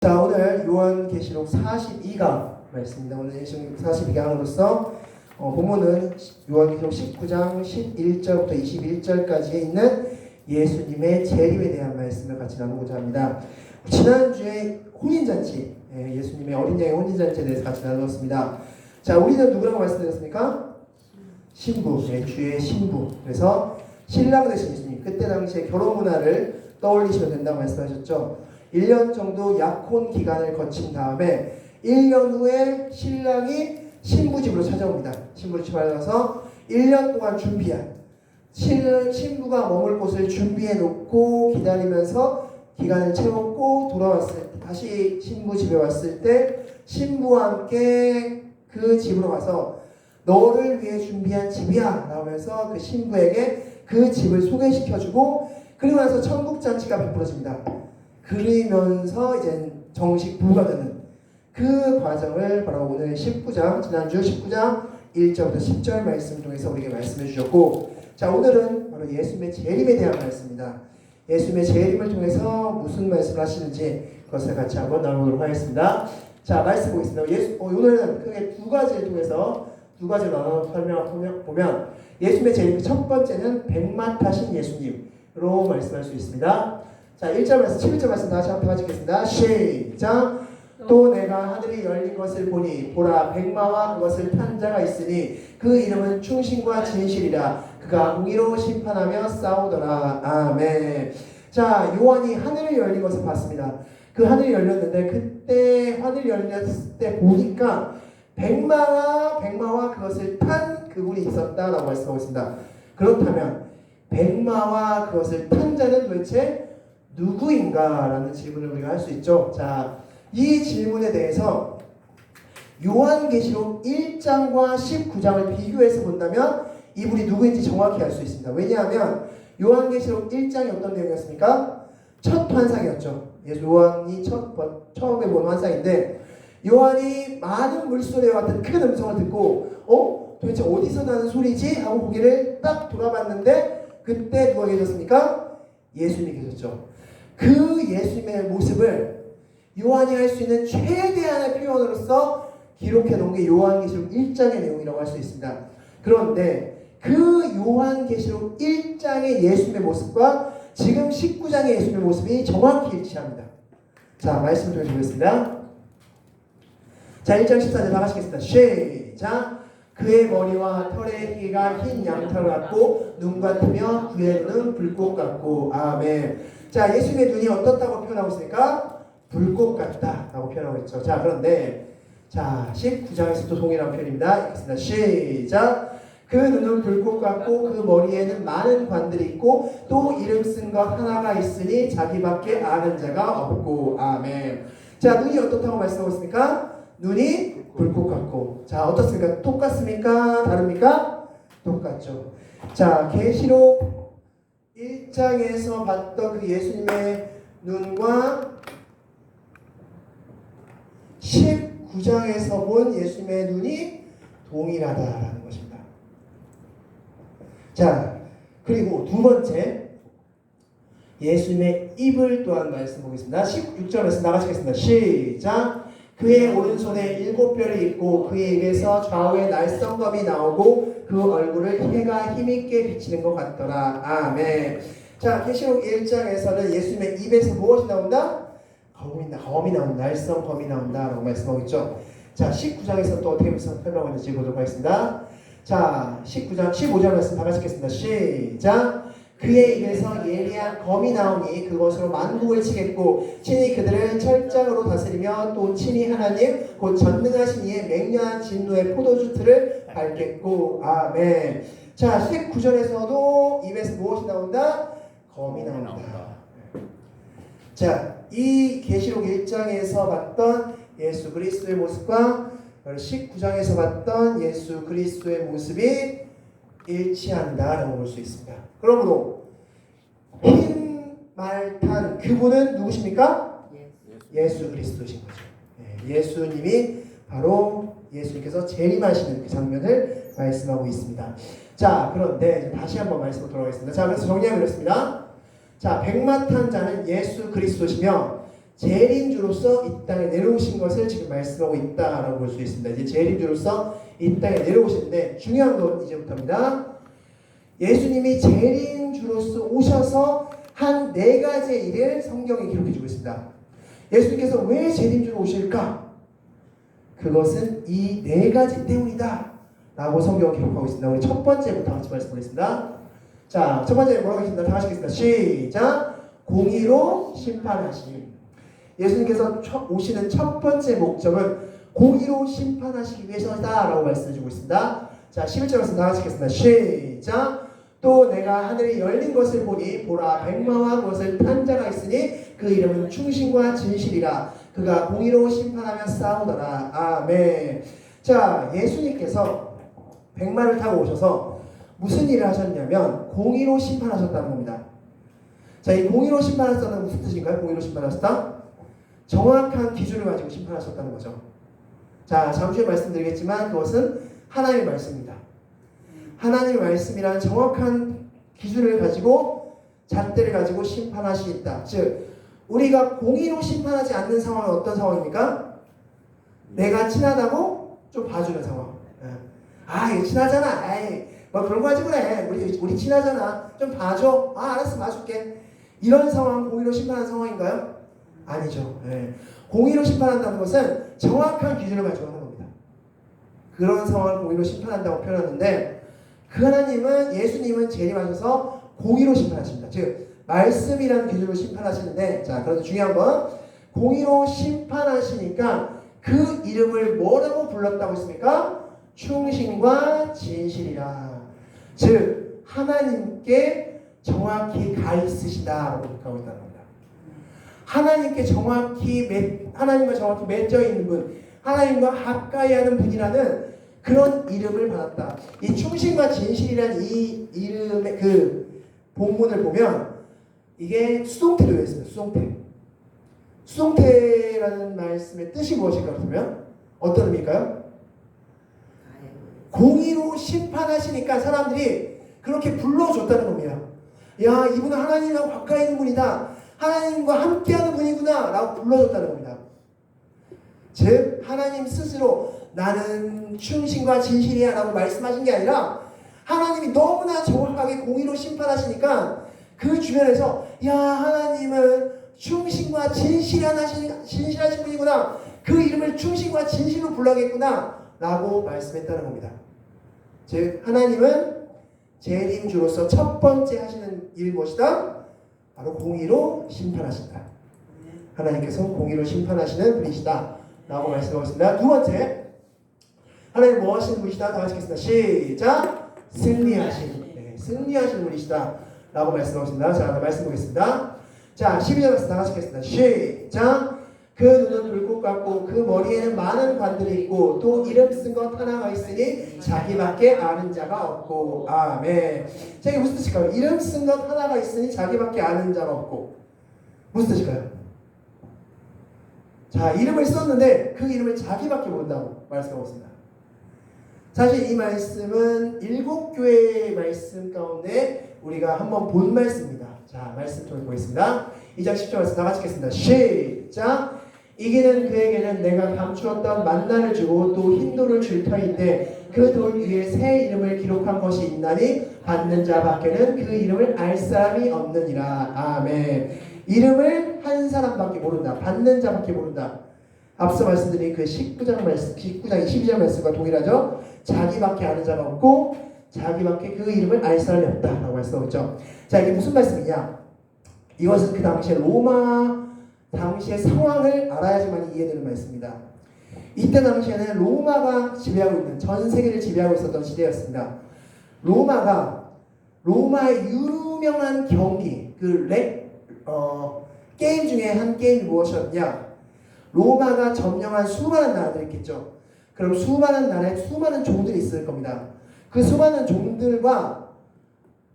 자, 오늘 요한계시록 42강 말씀입니다. 오늘 42강으로서 본문은 요한계시록 19장 11절부터 21절까지에 있는 예수님의 재림에 대한 말씀을 같이 나누고자 합니다. 지난주에 혼인잔치, 예수님의 어린 양의 혼인잔치에 대해서 같이 나누었습니다. 자, 우리는 누구라고 말씀드렸습니까? 신부, 주의 신부. 그래서 신랑 되신 예수님, 그때 당시에 결혼 문화를 떠올리시면 된다고 말씀하셨죠. 1년 정도 약혼 기간을 거친 다음에 1년 후에 신랑이 신부집으로 찾아옵니다. 신부집 찾아와서 1년 동안 준비한 신부가 머물 곳을 준비해 놓고 기다리면서 기간을 채웠고 돌아왔을 때 다시 신부집에 왔을 때 신부와 함께 그 집으로 가서 너를 위해 준비한 집이야 라면서 그 신부에게 그 집을 소개시켜주고 그리고 나서 천국잔치가 베풀어집니다. 그러면서 이제 정식 부부가 되는 그 과정을 바로 오늘 19장, 지난주 19장 1절부터 10절 말씀 통해서 우리에게 말씀해 주셨고, 자, 오늘은 바로 예수님의 재림에 대한 말씀입니다. 예수님의 재림을 통해서 무슨 말씀을 하시는지 그것을 같이 한번 나누도록 하겠습니다. 자, 말씀 보겠습니다. 오늘은 크게 두 가지를 통해서 두 가지로 나눠 설명보면 예수님의 재림 첫 번째는 백마 타신 예수님으로 말씀할 수 있습니다. 자, 1절 말씀, 11절 말씀 다시 한번 가지겠습니다. 시작! 또 내가 하늘이 열린 것을 보니 보라 백마와 그것을 탄 자가 있으니 그 이름은 충신과 진실이라 그가 공의로 심판하며 싸우더라. 아멘. 자, 요한이 하늘이 열린 것을 봤습니다. 그 하늘이 열렸는데 그때 하늘이 열렸을 때 보니까 백마와 그것을 탄 그분이 있었다라고 말씀하고 있습니다. 그렇다면 백마와 그것을 탄 자는 도대체 누구인가? 라는 질문을 우리가 할 수 있죠. 자, 이 질문에 대해서 요한계시록 1장과 19장을 비교해서 본다면 이분이 누구인지 정확히 알 수 있습니다. 왜냐하면 요한계시록 1장이 어떤 내용이었습니까? 첫 환상이었죠. 요한이 처음에 본 환상인데 요한이 많은 물소리와 같은 큰 음성을 듣고 도대체 어디서 나는 소리지? 하고 고개를 딱 돌아봤는데 그때 누가 계셨습니까? 예수님이 계셨죠. 그 예수님의 모습을 요한이 할 수 있는 최대한의 표현으로서 기록해 놓은 게 요한계시록 1장의 내용이라고 할 수 있습니다. 그런데 그 요한계시록 1장의 예수님의 모습과 지금 19장의 예수님의 모습이 정확히 일치합니다. 자, 말씀 좀 보겠습니다. 자, 1장 14절 다 하시겠습니다. 시작! 그의 머리와 털의 희가 흰 양털 같고 눈 같으며 그의 눈은 불꽃 같고. 아멘. 자, 예수님의 눈이 어떻다고 표현하고 있습니까? 불꽃 같다라고 표현하고 있죠. 자, 그런데 자, 19장에서 또 동일한 표현입니다. 읽겠습니다. 시작! 그 눈은 불꽃 같고 그 머리에는 많은 관들이 있고 또 이름 쓴 것 하나가 있으니 자기밖에 아는 자가 없고. 아멘. 자, 눈이 어떻다고 말씀하고 있습니까? 눈이 불꽃 같고. 자, 어떻습니까? 똑같습니까? 다릅니까? 똑같죠. 자, 계시록 1장에서 봤던 그 예수님의 눈과 19장에서 본 예수님의 눈이 동일하다라는 것입니다. 자, 그리고 두 번째, 예수님의 입을 또한 말씀 보겠습니다. 16절 말씀 나가시겠습니다. 시작! 그의 오른손에 7뼈를 입고 그의 입에서 좌우에 날성검이 나오고 그 얼굴을 해가 힘있게 비치는 것 같더라. 아멘. 자, 계시록 1장에서는 예수님의 입에서 무엇이 나온다? 검이 나온다. 날성검이 나온다 라고 말씀하고 있죠. 자, 19장에서 또 어떻게 설명하는지 보도록 하겠습니다. 자, 15절 말씀 다 같이 읽겠습니다. 시작! 그의 입에서 예리한 검이 나오니 그것으로 만국을 치겠고 친히 그들을 철장으로 다스리며 또 친히 하나님 곧 전능하신 이의 맹렬한 진노의 포도주 틀을 밟겠고. 아멘. 자, 19절에서도 입에서 무엇이 나온다? 검이 나온다. 자, 이 계시록 1장에서 봤던 예수 그리스도의 모습과 19장에서 봤던 예수 그리스도의 모습이 일치한다라고 볼 수 있습니다. 그러므로 흰 말 탄 그분은 누구십니까? 예수 그리스도신 거죠. 예수님이 바로 예수님께서 재림하시는 그 장면을 말씀하고 있습니다. 자, 그런데 다시 한번 말씀으로 돌아가겠습니다. 자, 그래서 정리하면 이렇습니다. 자, 백마 탄 자는 예수 그리스도시며 재림주로서 이 땅에 내려오신 것을 지금 말씀하고 있다라고 볼 수 있습니다. 이제 재림주로서 이 땅에 내려오시는데 중요한 건 이제부터입니다. 예수님이 재림주로서 오셔서 한 4가지의 일을 성경에 기록해주고 있습니다. 예수님께서 왜 재림주로 오실까? 그것은 이 4가지 때문이다 라고 성경을 기록하고 있습니다. 우리 첫 번째부터 같이 말씀드리겠습니다. 자, 첫 번째 뭐라고 하겠습니다. 다 같이 하겠습니다. 시작! 공의로 심판하심. 예수님께서 오시는 첫 번째 목적은 공의로 심판하시기 위해서다 라고 말씀해주고 있습니다. 자, 11절 말씀 다 같이 하겠습니다. 시작! 또 내가 하늘이 열린 것을 보니 보라 백마와 것을 탄 자가 있으니 그 이름은 충신과 진실이라. 그가 공의로 심판하며 싸우더라. 아멘. 자, 예수님께서 백마를 타고 오셔서 무슨 일을 하셨냐면 공의로 심판하셨다는 겁니다. 자, 이 공의로 심판하셨다는 무슨 뜻인가요? 공의로 심판하셨다? 정확한 기준을 가지고 심판하셨다는 거죠. 자, 잠시 후에 말씀드리겠지만 그것은 하나님의 말씀입니다. 하나님의 말씀이란 정확한 기준을 가지고 잣대를 가지고 심판하시겠다. 즉 우리가 공의로 심판하지 않는 상황은 어떤 상황입니까? 내가 친하다고 좀 봐주는 상황. 아, 이거 친하잖아. 에이, 뭐 그런 거 하지 그래. 우리 친하잖아. 좀 봐줘. 아, 알았어, 봐줄게. 이런 상황 공의로 심판하는 상황인가요? 아니죠. 네. 공의로 심판한다는 것은 정확한 기준을 가지고 하는 겁니다. 그런 상황을 공의로 심판한다고 표현하는데 그 하나님은 예수님은 재림하셔서 공의로 심판하십니다. 즉 말씀이라는 기준으로 심판하시는데 자, 그런데 중요한 건 공의로 심판하시니까 그 이름을 뭐라고 불렀다고 했습니까? 충신과 진실이라. 즉 하나님께 정확히 가 있으시다라고 하고 있다는 겁니다. 하나님과 정확히 맺어 있는 분, 하나님과 가까이 하는 분이라는 그런 이름을 받았다. 이 충신과 진실이라는 이 이름의 그 본문을 보면 이게 수동태로 되어 있습니다. 수동태. 수동태라는 말씀의 뜻이 무엇일까 그러면 어떤 의미일까요? 공의로 심판하시니까 사람들이 그렇게 불러줬다는 겁니다. 야, 이분은 하나님과 가까이 있는 분이다. 하나님과 함께하는 분이구나 라고 불러줬다는 겁니다. 즉 하나님 스스로 나는 충신과 진실이야 라고 말씀하신 게 아니라 하나님이 너무나 정확하게 공의로 심판하시니까 그 주변에서 야, 하나님은 충신과 진실하신 분이구나. 그 이름을 충신과 진실로 불러야겠구나 라고 말씀했다는 겁니다. 즉 하나님은 재림주로서 첫 번째 하시는 일이 무엇이다? 바로 공의로 심판하신다. 하나님께서 공의로 심판하시는 분이시다 라고 말씀하고 있습니다. 두 번째, 하나님 뭐 하시는 분이시다? 다 같이 하겠습니다. 시작! 승리하시는 분이시다 라고 말씀하고 있습니다. 자, 말씀 보겠습니다. 자, 12절에서 다 같이 하겠습니다. 시작! 그 눈은 불꽃 같고 그 머리에는 많은 관들이 있고 또 이름 쓴 것 하나가 있으니 자기밖에 아는 자가 없고. 아멘. 자, 이게 무슨 뜻일까요? 이름 쓴 것 하나가 있으니 자기밖에 아는 자가 없고. 무슨 뜻일까요? 자, 이름을 썼는데 그 이름을 자기밖에 모른다고 말씀하고 있습니다. 사실 이 말씀은 7교회의 말씀 가운데 우리가 한번 본 말씀입니다. 자, 말씀 통해 보겠습니다. 2장 10절 말씀 다 같이 읽겠습니다. 시작! 이기는 그에게는 내가 감추었던 만나를 주고 또 흰 돌을 줄 터인데 그 돌 위에 새 이름을 기록한 것이 있나니 받는 자 밖에는 그 이름을 알 사람이 없느니라. 아멘. 이름을 한 사람밖에 모른다. 받는 자밖에 모른다. 앞서 말씀드린 그 19장 22장 말씀과 동일하죠. 자기밖에 아는 자가 없고 자기밖에 그 이름을 알 사람이 없다라고 말씀하고 있죠. 자, 이게 무슨 말씀이냐? 이것은 그 당시에 로마 당시의 상황을 알아야지만 이해되는 말씀입니다. 이때 당시에는 로마가 지배하고 있는, 전 세계를 지배하고 있었던 시대였습니다. 로마의 유명한 경기, 게임 중에 한 게임이 무엇이었냐? 로마가 점령한 수많은 나라들이 있겠죠. 그럼 수많은 나라에 수많은 종들이 있을 겁니다. 그 수많은 종들과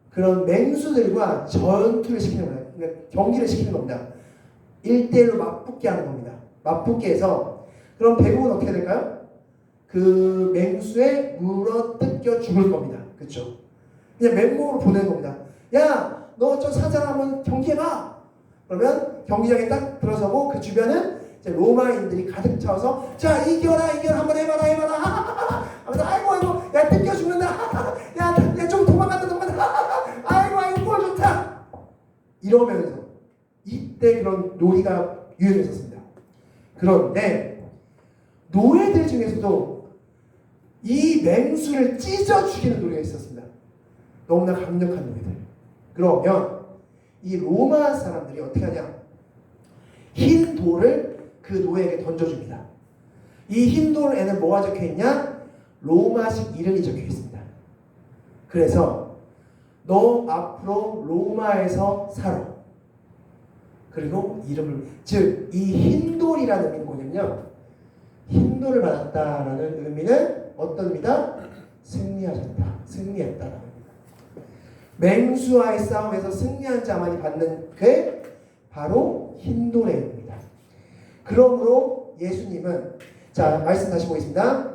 그런 맹수들과 전투를 시키는 거예요. 그러니까 경기를 시키는 겁니다. 1대1로 맞붙게 하는 겁니다. 맞붙게 해서 그럼 대부분 어떻게 될까요? 그 맹수에 물어뜯겨 죽을 겁니다. 그렇죠? 그냥 맨몸으로 보내는 겁니다. 야, 너 저 사자 한번 경기해봐. 그러면 경기장에 딱 들어서고 그 주변은 이제 로마인들이 가득 차서 자 이겨라 한번 해봐라 하면서 아이고 야 뜯겨 죽는다 야 좀 도망간다 아이고 골 좋다 이러면서 이때 그런 놀이가 유행했었습니다. 그런데 노예들 중에서도 이 맹수를 찢어 죽이는 놀이가 있었습니다. 너무나 강력한 노예들. 그러면 이 로마 사람들이 어떻게 하냐? 흰 돌을 그 노예에게 던져줍니다. 이 흰 돌에는 뭐가 적혀있냐? 로마식 이름이 적혀있습니다. 그래서 너 앞으로 로마에서 살아. 그리고 이름을, 즉 이 흰 돌이라는 의미는 뭐냐면요, 흰 돌을 받았다라는 의미는 어떤 의미다? 승리하셨다, 승리했다라는 의미다. 맹수와의 싸움에서 승리한 자만이 받는 게 바로 흰 돌의 의미입니다. 그러므로 예수님은, 자 말씀 다시 보겠습니다.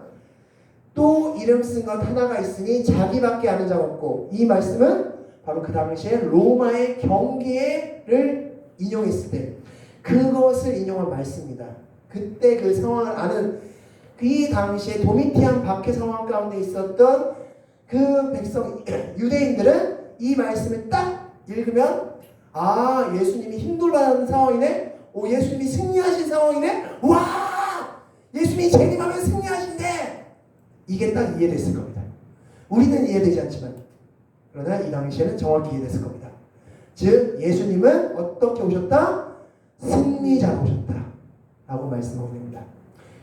또 이름 쓴 것 하나가 있으니 자기밖에 아는 자가 없고, 이 말씀은 바로 그 당시에 로마의 경계를 인용했을 때 그것을 인용한 말씀입니다. 그때 그 상황을 아는, 이 당시에 도미티안 박해 상황 가운데 있었던 그 백성 유대인들은 이 말씀을 딱 읽으면 아 예수님이 힘들어하는 상황이네, 오 예수님이 승리하신 상황이네, 와 예수님이 재림하면 승리하신대, 이게 딱 이해됐을 겁니다. 우리는 이해되지 않지만 그러나 이 당시에는 정확히 이해됐을 겁니다. 즉 예수님은 어떻게 오셨다? 승리자로 오셨다 라고 말씀하고 있습니다.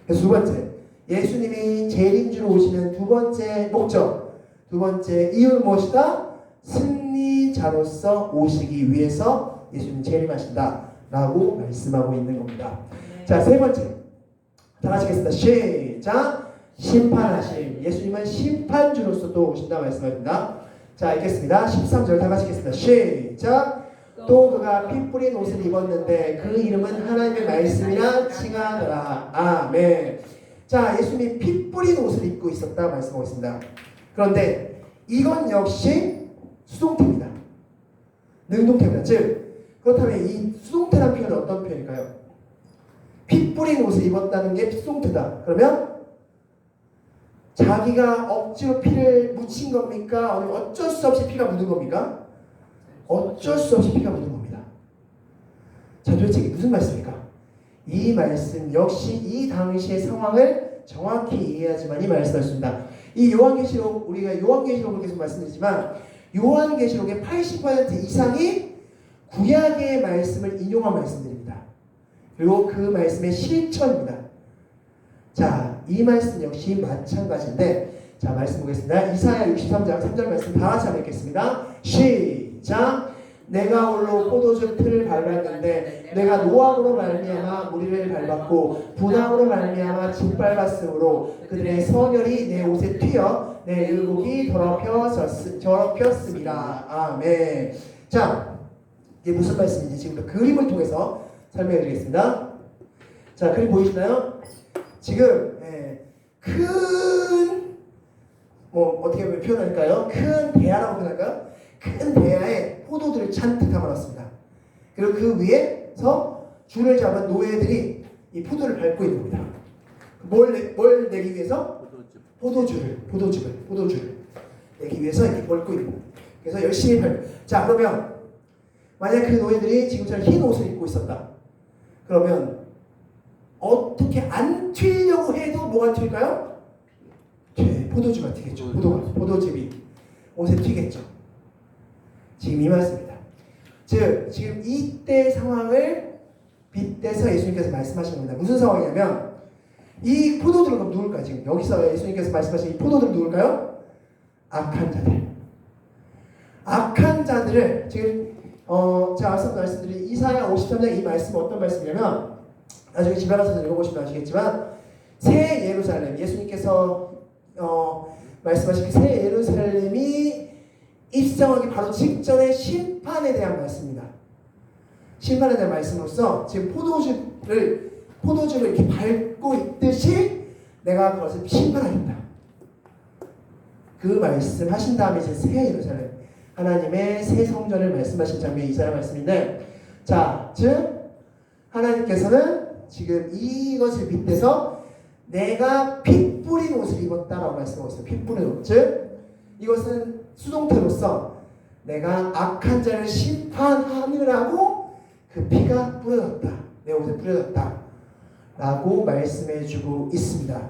그래서 두 번째, 예수님이 재림주로 오시는 두 번째 목적, 두 번째 이유는 무엇이다? 승리자로서 오시기 위해서 예수님 재림하신다 라고 말씀하고 있는 겁니다. 자, 세 번째, 다 같이 하겠습니다. 시작. 심판하심. 예수님은 심판주로서 또 오신다 말씀합니다. 자, 읽겠습니다. 13절 다 같이 읽겠습니다. 시작. 또 그가 피 뿌린 옷을 입었는데 그 이름은 하나님의 말씀이라 칭하더라. 아멘. 자, 예수님이 피 뿌린 옷을 입고 있었다 말씀하고 있습니다. 그런데 이건 역시 수동태입니다. 능동태입니다. 즉 그렇다면 이 수동태라는 표현은 어떤 표현일까요? 피 뿌린 옷을 입었다는 게 수동태다. 그러면 자기가 억지로 피를 묻힌 겁니까? 아니면 어쩔 수 없이 피가 묻은 겁니까? 어쩔 수 없이 피가 묻은 겁니다. 자, 도대체 이게 무슨 말씀입니까? 이 말씀 역시 이 당시의 상황을 정확히 이해하지만 이 말씀하십니다. 이 요한계시록, 우리가 요한계시록을 계속 말씀드리지만 요한계시록의 80% 이상이 구약의 말씀을 인용한 말씀들입니다. 그리고 그 말씀의 실천입니다. 자, 이 말씀 역시 마찬가지인데, 자 말씀 보겠습니다. 이사야 63장 3절 말씀 다 같이 한번 읽겠습니다. 시작. 내가 홀로 포도주 틀을 밟았는데 내가 노함으로 말미암아 무리를 밟았고 분함으로 말미암아 짓밟았으므로 그들의 선열이 내 옷에 튀어 내 의복이 더럽혔습니다. 아멘. 자, 이게 무슨 말씀인지 지금부터 그림을 통해서 설명해 드리겠습니다. 자, 그림 보이시나요? 지금 큰, 어떻게 표현할까요? 큰 대야라고 표현할까요? 큰 대야에 포도들을 잔뜩 담아놨습니다. 그리고 그 위에서 줄을 잡은 노예들이 이 포도를 밟고 있는 겁니다. 뭘 내기 위해서? 포도주를 내기 위해서 이렇게 밟고 있는 겁니다. 그래서 열심히 밟고. 자, 그러면 만약 그 노예들이 지금처럼 흰 옷을 입고 있었다. 그러면 어떻게 안 튀려고 해도 뭐가 튈까요? 포도주가 튀겠죠. 포도즙이 옷에 튀겠죠. 지금 이 말씀입니다. 즉 지금 이때 상황을 빗대서 예수님께서 말씀하시는 겁니다. 무슨 상황이냐면 이 포도들은 그럼 누굴까요? 지금 여기서 예수님께서 말씀하신 이 포도들은 누굴까요? 악한 자들. 악한 자들을 지금 제가 앞서 말씀드린 이사야 53장 이 말씀은 어떤 말씀이냐면, 나중에 집에 가서 읽어보시면 아시겠지만 새 예루살렘, 예수님께서 말씀하신 새 예루살렘이 입성하기 바로 직전의 심판에 대한 말씀입니다. 심판에 대한 말씀으로써 지금 포도주를 이렇게 밟고 있듯이 내가 그것을 심판하겠다. 그 말씀하신 다음에 이제 새 예루살렘, 하나님의 새 성전을 말씀하신 장면이 이사야 말씀인데, 자, 즉 하나님께서는 지금 이것을 빗대서 내가 피 뿌린 옷을 입었다라고 말씀하고 있어요. 피 뿌린 옷. 즉 이것은 수동태로서 내가 악한 자를 심판하느라고 그 피가 뿌려졌다. 내 옷에 뿌려졌다. 라고 말씀해주고 있습니다.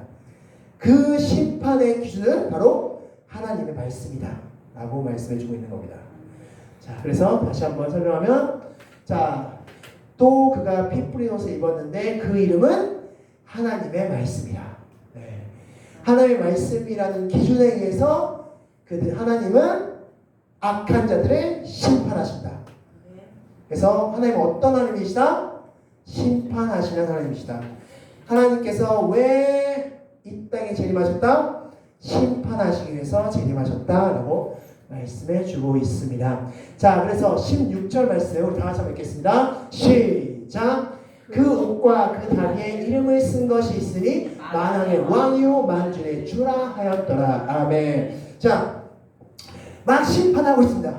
그 심판의 기준은 바로 하나님의 말씀이다. 라고 말씀해주고 있는 겁니다. 자, 그래서 다시 한번 설명하면, 자, 또 그가 피 뿌린 옷을 입었는데 그 이름은 하나님의 말씀이다. 네. 하나님의 말씀이라는 기준에 의해서 하나님은 악한 자들을 심판하신다. 그래서 하나님은 어떤 하나님이시다? 심판하시는 하나님이시다. 하나님께서 왜 이 땅에 재림하셨다? 심판하시기 위해서 재림하셨다라고 말씀해 주고 있습니다. 자, 그래서 16절 말씀 우리 다 같이 한번 읽겠습니다. 시작. 그 옷과 그 다리에 이름을 쓴 것이 있으니 만왕의 왕이요 만주의 주라 하였더라. 아멘. 자, 막 심판하고 있습니다.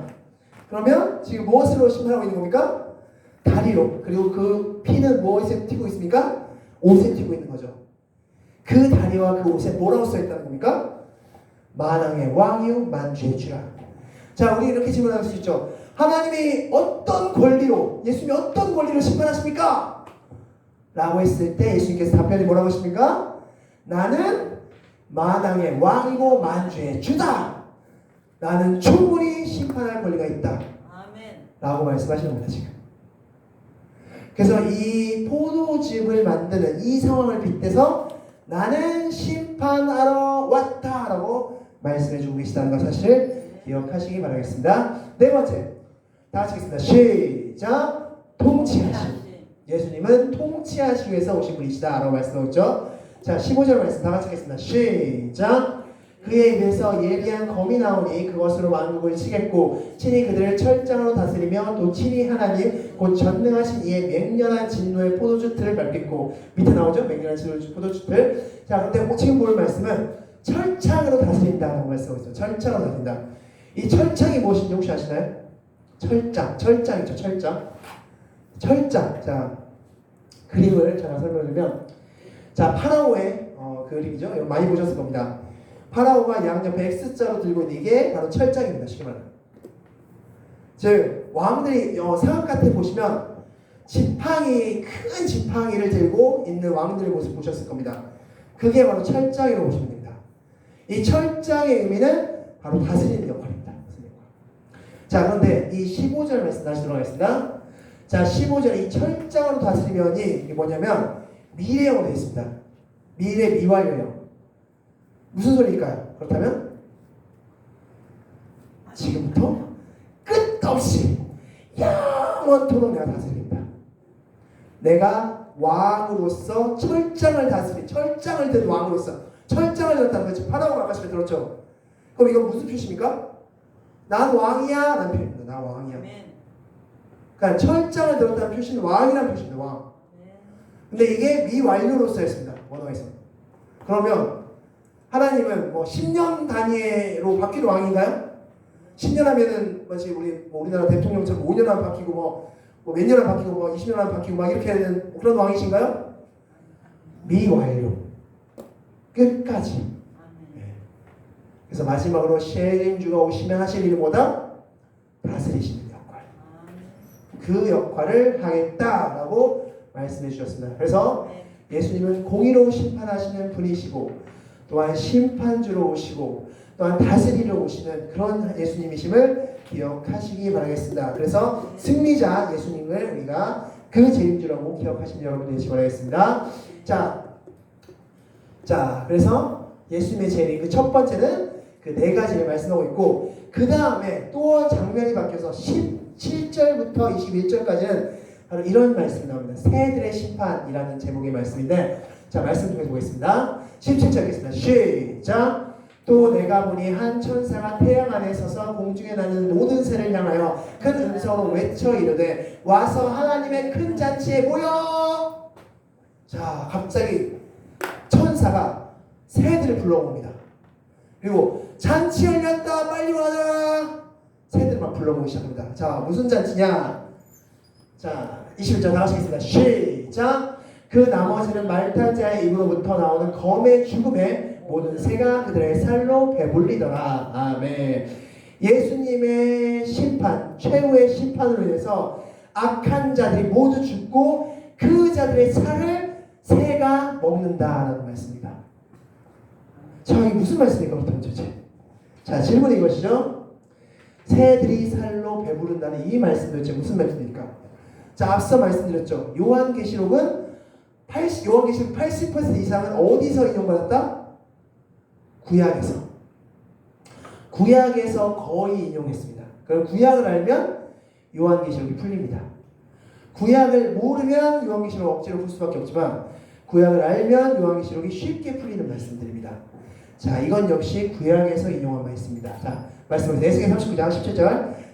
그러면 지금 무엇으로 심판하고 있는 겁니까? 다리로. 그리고 그 피는 무엇에 튀고 있습니까? 옷에 튀고 있는 거죠. 그 다리와 그 옷에 뭐라고 써있다는 겁니까? 만왕의 왕이요 만주의 주라. 자, 우리 이렇게 질문할 수 있죠. 하나님이 어떤 권리로, 예수님이 어떤 권리로 심판하십니까? 라고 했을 때 예수님께서 답변이 뭐라고 하십니까? 나는 만왕의 왕이고 만주의 주다. 나는 충분히 심판할 권리가 있다. 아멘. 라고 말씀하시는 겁니다, 지금. 그래서 이 포도즙을 만드는 이 상황을 빗대서 나는 심판하러 왔다라고 말씀해주고 계시다는 것 사실 기억하시기 바라겠습니다. 네 번째, 다 같이 읽겠습니다. 시작. 통치하신. 예수님은 통치하시기 위해서 오신 분이시다라고 말씀하고 있죠. 자, 15절 말씀 다 같이 읽겠습니다. 시작. 그의 입에서 예리한 검이 나오니 그것으로 만국을 치겠고 친히 그들을 철장으로 다스리며 또 친히 하나님 곧 전능하신 이의 맹렬한 진노의 포도주틀을 밟겠고 밑에 나오죠? 맹렬한 진노의 포도주틀. 자, 근데 지금 볼 말씀은 철창으로 다스린다라고 말씀하고 있어요. 철창으로 다스린다. 이 철창이 무엇인지 혹시 아시나요? 철장이죠. 철장. 자, 그림을 제가 설명드리면, 자, 파라오의 그림이죠. 이거 많이 보셨을 겁니다. 파라오가 양옆에 X자로 들고 있는 이게 바로 철장입니다. 쉽게 말하면. 즉 왕들이 사각같이 보시면 큰 지팡이를 들고 있는 왕들의 모습 보셨을 겁니다. 그게 바로 철장이라고 보시면 됩니다. 이 철장의 의미는 바로 다스리는 역할입니다. 자, 그런데 이 15절 말씀 다시 들어가겠습니다. 자, 15절에 이 철장으로 다스리면이 이게 뭐냐면 미래형으로 되어 있습니다. 미래 미완료형. 무슨 소리일까요? 그렇다면 지금부터 끝없이 영원토록 내가 다스립니다. 내가 왕으로서 철장을 든 왕으로서 철장을 들었다는 거지. 파라오가 아까 전에 들었죠. 그럼 이건 무슨 표시입니까? 난 왕이야 라는 표시입니다. 나 왕이야. 그러니까 철장을 들었다는 표시는 왕이라는 표시입니다. 왕. 근데 이게 미완료로서 했습니다. 원어에서. 그러면 하나님은 뭐 10년 단위로 바뀌는 왕인가요? 10년 하면은 마치 우리나라 대통령처럼 5년 하면 바뀌고 뭐 몇 년 하면 바뀌고 뭐 20년 하면 바뀌고 막 이렇게 되는 그런 왕이신가요? 미완료. 끝까지. 네. 그래서 마지막으로 재림주가 오시면 하실 일은 뭐다? 다스리시는 역할. 그 역할을 하겠다라고 말씀해 주셨습니다. 그래서 예수님은 공의로 심판하시는 분이시고 또한 심판주로 오시고 또한 다스리러 오시는 그런 예수님이심을 기억하시기 바라겠습니다. 그래서 승리자 예수님을 우리가 그 재림주라고 기억하시는 여러분 되시기 바라겠습니다. 자, 그래서 예수님의 재림 그 첫 번째는 그 네 가지를 말씀하고 있고 그 다음에 또 장면이 바뀌어서 17절부터 21절까지는 바로 이런 말씀이 나옵니다. 새들의 심판이라는 제목의 말씀인데 자, 말씀 통해서 보겠습니다. 17절 읽겠습니다. 시작. 또 내가 보니 한 천사가 태양 안에 서서 공중에 나는 모든 새를 향하여 큰 음성으로 외쳐 이르되 와서 하나님의 큰 잔치에 모여. 자, 갑자기 천사가 새들을 불러옵니다. 그리고 잔치 열렸다 빨리 와라. 새들만 불러보기 시작합니다. 자, 무슨 잔치냐? 자, 21절 다 하시겠습니다. 시작. 그 나머지는 말타 자의 입으로부터 나오는 검의 죽음에 모든 새가 그들의 살로 배불리더라. 아멘. 예수님의 심판, 최후의 심판으로 인해서 악한 자들이 모두 죽고 그 자들의 살을 새가 먹는다라는 말씀입니다. 자, 이게 무슨 말씀입니까? 그렇다면 도대체. 자, 질문이 이것이죠. 새들이 살로 배부른다는 이 말씀 도대체 무슨 말씀입니까? 자, 앞서 말씀드렸죠. 요한계시록 80% 이상은 어디서 인용받았다? 구약에서. 구약에서 거의 인용했습니다. 그럼 구약을 알면 요한계시록이 풀립니다. 구약을 모르면 요한계시록 억지로 풀 수밖에 없지만 구약을 알면 요한계시록이 쉽게 풀리는 말씀들입니다. 자, 이건 역시 구약에서 인용한 말씀입니다. 자, 말씀을 에스겔 39장 17절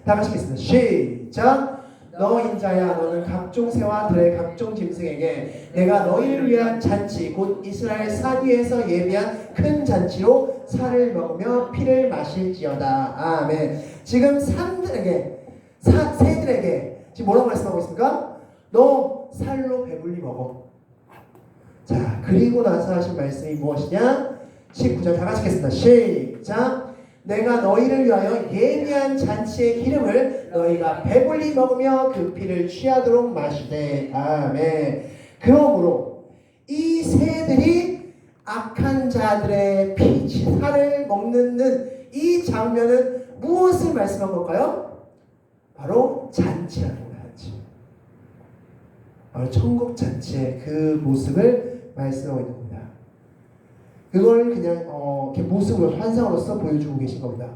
다 같이 읽겠습니다. 시작. 너 인자야, 너는 각종 새와 들의 각종 짐승에게 내가 너희를 위한 잔치 곧 이스라엘 산 위에서 예비한 큰 잔치로 살을 먹으며 피를 마실지어다. 아멘. 지금 산들에게 새들에게 지금 뭐라고 말씀하고 있습니까? 너 살로 배불리 먹어. 자, 그리고 나서 하신 말씀이 무엇이냐? 19절 다 같이 읽겠습니다. 시작. 내가 너희를 위하여 예비한 잔치의 기름을 너희가 배불리 먹으며 그 피를 취하도록 마시되. 아멘. 그러므로 이 새들이 악한 자들의 피, 살을 먹는 이 장면은 무엇을 말씀한 걸까요? 바로 잔치라는 거예요. 잔치. 바로 천국 잔치의 그 모습을 말씀하고 있는 겁니다. 그걸 그냥 이렇게 모습으로 환상으로서 보여주고 계신 겁니다.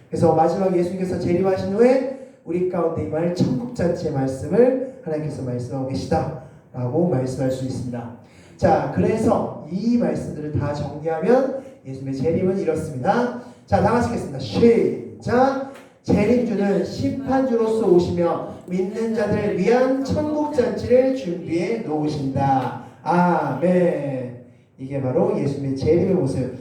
그래서 마지막 예수님께서 재림하신 후에 우리 가운데 임할 천국잔치의 말씀을 하나님께서 말씀하고 계시다라고 말씀할 수 있습니다. 자, 그래서 이 말씀들을 다 정리하면 예수님의 재림은 이렇습니다. 자, 다 같이 읽겠습니다. 시작. 재림주는 심판주로서 오시며 믿는 자들을 위한 천국잔치를 준비해 놓으신다. 아멘. 이게 바로 예수님의 재림의 모습.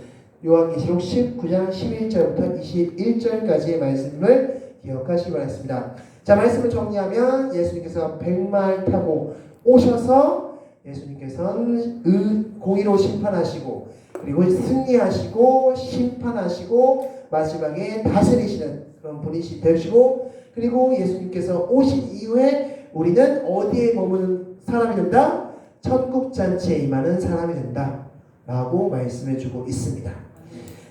요한계시록 19장 11절부터 21절까지의 말씀을 기억하시기 바랍니다. 자, 말씀을 정리하면 예수님께서 백마를 타고 오셔서 예수님께서는 공의로 심판하시고 그리고 승리하시고 심판하시고 마지막에 다스리시는 그런 분이 되시고 그리고 예수님께서 오신 이후에 우리는 어디에 머무는 사람이 된다? 천국잔치에 임하는 사람이 된다 라고 말씀해주고 있습니다.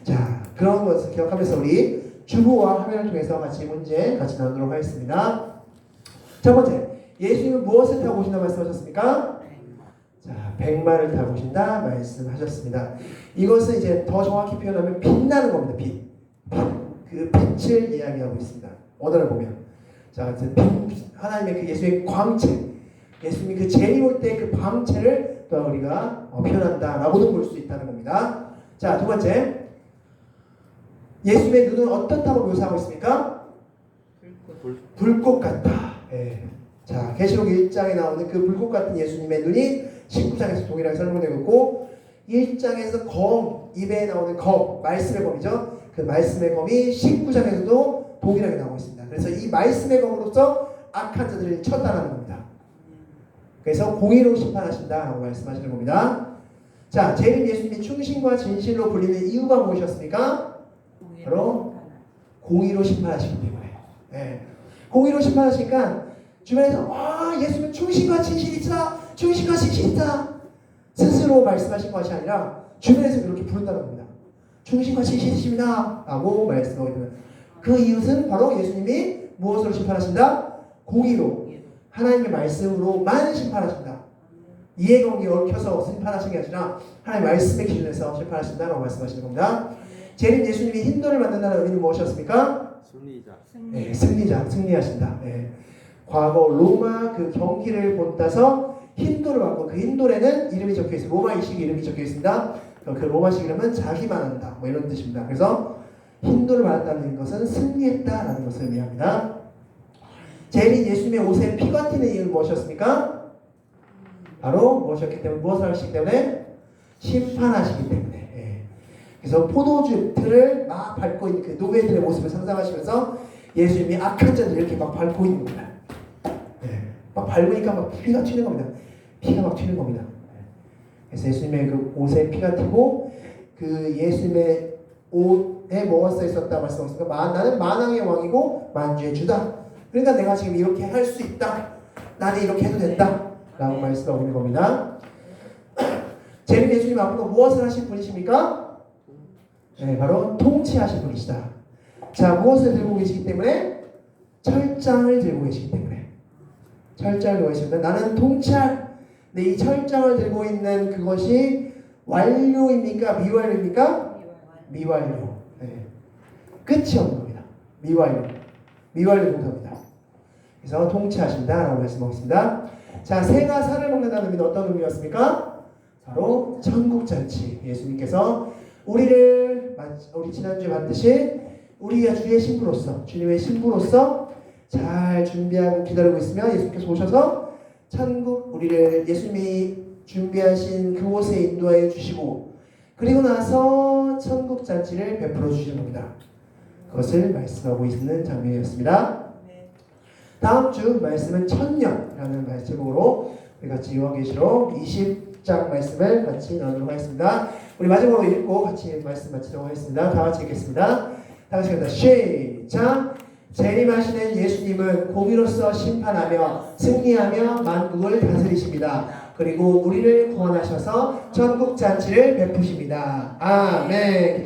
자, 그런 것을 기억하면서 우리 주보와 화면을 통해서 같이 문제 같이 나누도록 하겠습니다. 첫 번째, 예수님은 무엇을 타고 오신다 말씀하셨습니까? 자, 백마를 타고 오신다 말씀하셨습니다. 이것은 이제 더 정확히 표현하면 빛나는 겁니다. 빛. 그 빛을 이야기하고 있습니다. 언어를 보면. 자, 하나님의 그 예수의 광채, 예수님이 그 재림 올 때 그 광채를 또 우리가 표현한다라고도 볼 수 있다는 겁니다. 자, 두 번째, 예수님의 눈은 어떻다고 묘사하고 있습니까? 불꽃 같다. 예. 자, 계시록 1장에 나오는 그 불꽃 같은 예수님의 눈이 19장에서 동일하게 설명되고 있고 1장에서 검, 입에 나오는 검, 말씀의 검이죠. 그 말씀의 검이 19장에서도 동일하게 나오고 있습니다. 그래서 이 말씀의 검으로서 악한 자들을 쳤다는 겁니다. 그래서 공의로 심판하신다라고 말씀하시는 겁니다. 자, 재림 예수님이 충신과 진실로 불리는 이유가 무엇이었습니까? 바로 공의로 심판하시기 때문에. 네. 공의로 심판하시니까 주변에서 와, 예수님은 충신과 진실이 있다, 충신과 진실이 있다 스스로 말씀하신 것이 아니라 주변에서 그렇게 부른다는 겁니다. 충신과 진실이십니다 라고 말씀하고 있는 그 이유는 바로 예수님이 무엇으로 심판하신다? 공의로, 하나님의 말씀으로만 심판하신다. 이해관계에 얽혀서 심판하신 게 아니라 하나님의 말씀의 기준에서 심판하신다라고 말씀하시는 겁니다. 재림 예수님이 흰돌을 만든다는 의미는 무엇이었습니까? 승리자. 네, 승리자, 승리하신다. 네. 과거 로마 그 경기를 본따서 흰돌을 받고 그 흰돌에는 이름이 적혀 있어요. 로마식 이름이 적혀 있습니다. 그 로마식 이름은 자기만 한다. 뭐 이런 뜻입니다. 그래서 흰돌을 받았다는 것은 승리했다라는 것을 의미합니다. 재림 예수님의 옷에 피가 튀는 이유는 무엇이었습니까? 바로 무엇이었기 때문에, 무엇을 하시기 때문에? 심판하시기 때문에. 예. 그래서 포도주 틀을 막 밟고 있는 그 노예들의 모습을 상상하시면서 예수님이 악한 자들 이렇게 막 밟고 있는 겁니다. 예. 밟으니까 막 피가 튀는 겁니다. 피가 막 튀는 겁니다. 그래서 예수님의 그 옷에 피가 튀고 그 예수님의 옷에 뭐가 써 있었다 말씀하셨으니까 나는 만왕의 왕이고 만주의 주다. 그러니까 내가 지금 이렇게 할 수 있다. 나는 이렇게 해도 된다. 라고 말씀하고 있는 겁니다. 재림 예수님 앞으로 무엇을 하실 분이십니까? 네, 바로 통치하실 분이시다. 자, 무엇을 들고 계시기 때문에? 철장을 들고 계시기 때문에. 철장을 들고 계십니다. 나는 통치할. 네, 이 철장을 들고 있는 그것이 완료입니까? 미완료입니까? 미완료. 네. 끝이 없는 겁니다. 미완료. 미완료 동사입니다. 그래서 통치하신다라고 말씀하겠습니다. 자, 새가 살을 먹는다는 의미는 어떤 의미였습니까? 바로 천국잔치. 예수님께서 우리 지난주에 봤듯이 우리가 주의 신부로서, 주님의 신부로서 잘 준비하고 기다리고 있으면 예수님께서 오셔서 천국, 우리를 예수님이 준비하신 그곳에 인도하여 주시고, 그리고 나서 천국잔치를 베풀어 주시는 겁니다. 그것을 말씀하고 있는 장면이었습니다. 다음 주 말씀은 천년이라는 제목으로 우리 같이 요한계시록 20장 말씀을 같이 나누도록 하겠습니다. 우리 마지막으로 읽고 같이 말씀 마치도록 하겠습니다. 다 같이 읽겠습니다. 다 같이 읽겠습니다. 시작! 재림하시는 예수님은 공의로서 심판하며 승리하며 만국을 다스리십니다. 그리고 우리를 구원하셔서 천국잔치를 베푸십니다. 아멘.